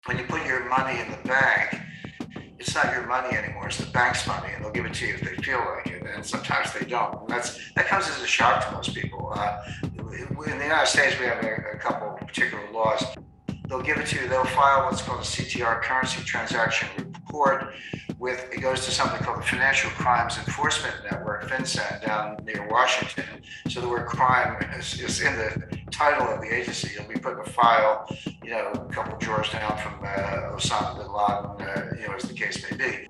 when you put your money in the bank, it's not your money anymore. It's the bank's money, and they'll give it to you if they feel like it. And sometimes they don't. And that comes as a shock to most people. In the United States, we have a couple particular laws. They'll give it to you. They'll file what's called a CTR, currency transaction report. It goes to something called the Financial Crimes Enforcement Network, FinCEN, down near Washington. So the word crime is in the title of the agency. You'll be put in a file, a couple of drawers down from Osama bin Laden, as the case may be.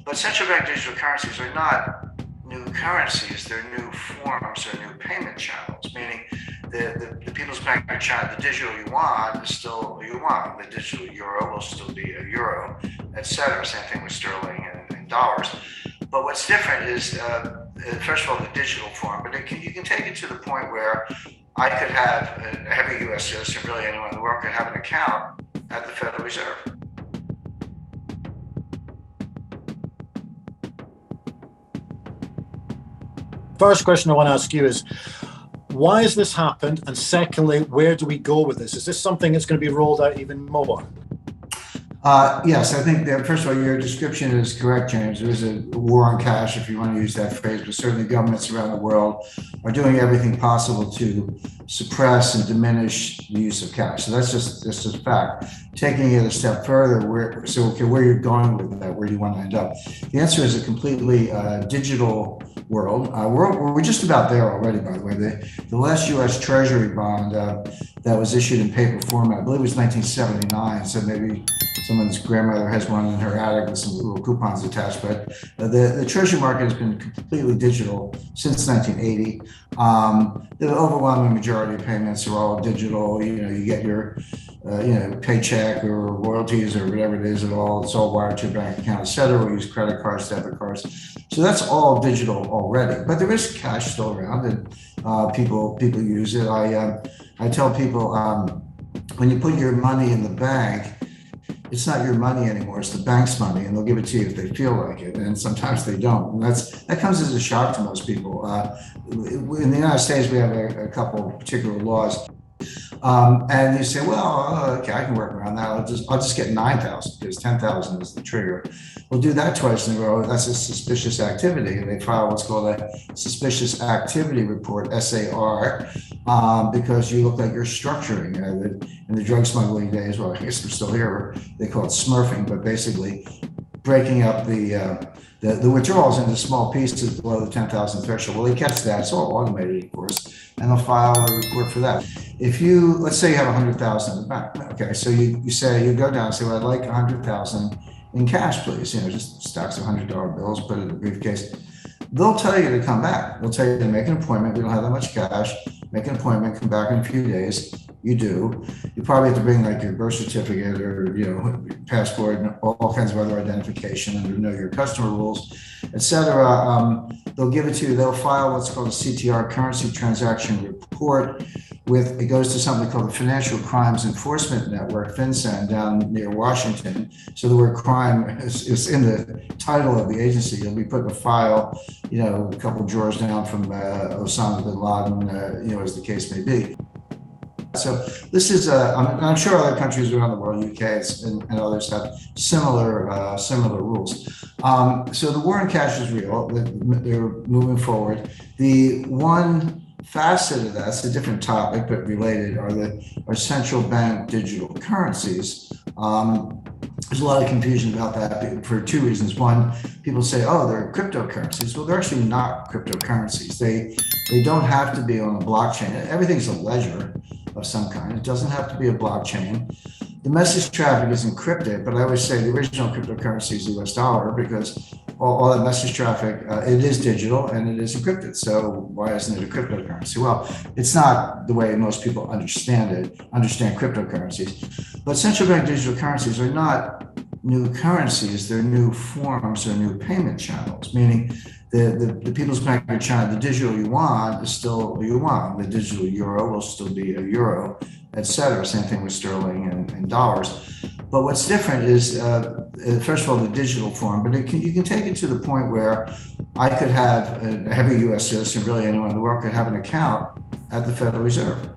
But central bank digital currencies are not new currencies, they're new forms or new payment channels, meaning the People's Bank of China, the digital yuan is still a yuan, the digital euro will still be a euro, etc. Same thing with sterling and dollars. But what's different is, first of all, the digital form, but you can take it to the point where I could have, every US citizen, really anyone in the world could have an account at the Federal Reserve. First question I want to ask you is, why has this happened? And secondly, where do we go with this? Is this something that's going to be rolled out even more? Yes, I think that, first of all, your description is correct, James. There is a war on cash, if you want to use that phrase, but certainly governments around the world are doing everything possible to suppress and diminish the use of cash. So that's just a fact. Taking it a step further, where you're going with that, where do you want to end up? The answer is a completely digital world. We're just about there already, by the way. The last U.S. Treasury bond that was issued in paper format, I believe it was 1979, so maybe someone's grandmother has one in her attic with some little coupons attached, but the treasury market has been completely digital since 1980. The overwhelming majority of payments are all digital. You get your paycheck or royalties or whatever it is, it's all wired to your bank account, et cetera. We use credit cards, debit cards. So that's all digital already, but there is cash still around, and people use it. I tell people, when you put your money in the bank, it's not your money anymore. It's the bank's money, and they'll give it to you if they feel like it, and sometimes they don't. And that comes as a shock to most people. In the United States, we have a couple particular laws. And you say, well, okay, I can work around that. I'll just get 9,000 because 10,000 is the trigger. We'll do that twice in a row. That's a suspicious activity. And they file what's called a suspicious activity report, SAR, because you look like you're structuring. In the drug smuggling days, well, I guess we're still here, they call it smurfing, but basically breaking up the withdrawals into small pieces below the 10,000 threshold. Well, they catch that. It's all automated, of course, and they'll file a report for that. If let's say you have 100,000 in the bank. Okay, so you go down and say, well, I'd like 100,000 in cash, please. Just stacks of $100 bills, put it in a briefcase. They'll tell you to come back. They'll tell you to make an appointment. We don't have that much cash. Make an appointment. Come back in a few days. You do. You probably have to bring like your birth certificate or passport and all kinds of other identification and know your customer rules, etc. They'll give it to you. They'll file what's called a CTR, currency transaction report. It goes to something called the Financial Crimes Enforcement Network, FinCEN, down near Washington. So the word crime is in the title of the agency. You'll be put in a file, a couple of drawers down from Osama bin Laden, as the case may be. So this is, I'm sure other countries around the world, UK and others, have similar rules. So the war on cash is real. They're moving forward. The one facet of that, it's a different topic but related, are central bank digital currencies. There's a lot of confusion about that for two reasons. One, people say, oh, they're cryptocurrencies. Well, they're actually not cryptocurrencies. They don't have to be on a blockchain. Everything's a ledger of some kind. It doesn't have to be a blockchain. The message traffic is encrypted, but I always say the original cryptocurrency is the US dollar because all that message traffic, it is digital and it is encrypted. So why isn't it a cryptocurrency? Well, it's not the way most people understand cryptocurrencies. But central bank digital currencies are not new currencies, they're new forms or new payment channels, meaning the People's Bank of China, the digital yuan is still a yuan, the digital euro will still be a euro, etc. Same thing with sterling and dollars. But what's different is, first of all, the digital form, but you can take it to the point where I could have every U.S. citizen, really anyone in the world, could have an account at the Federal Reserve.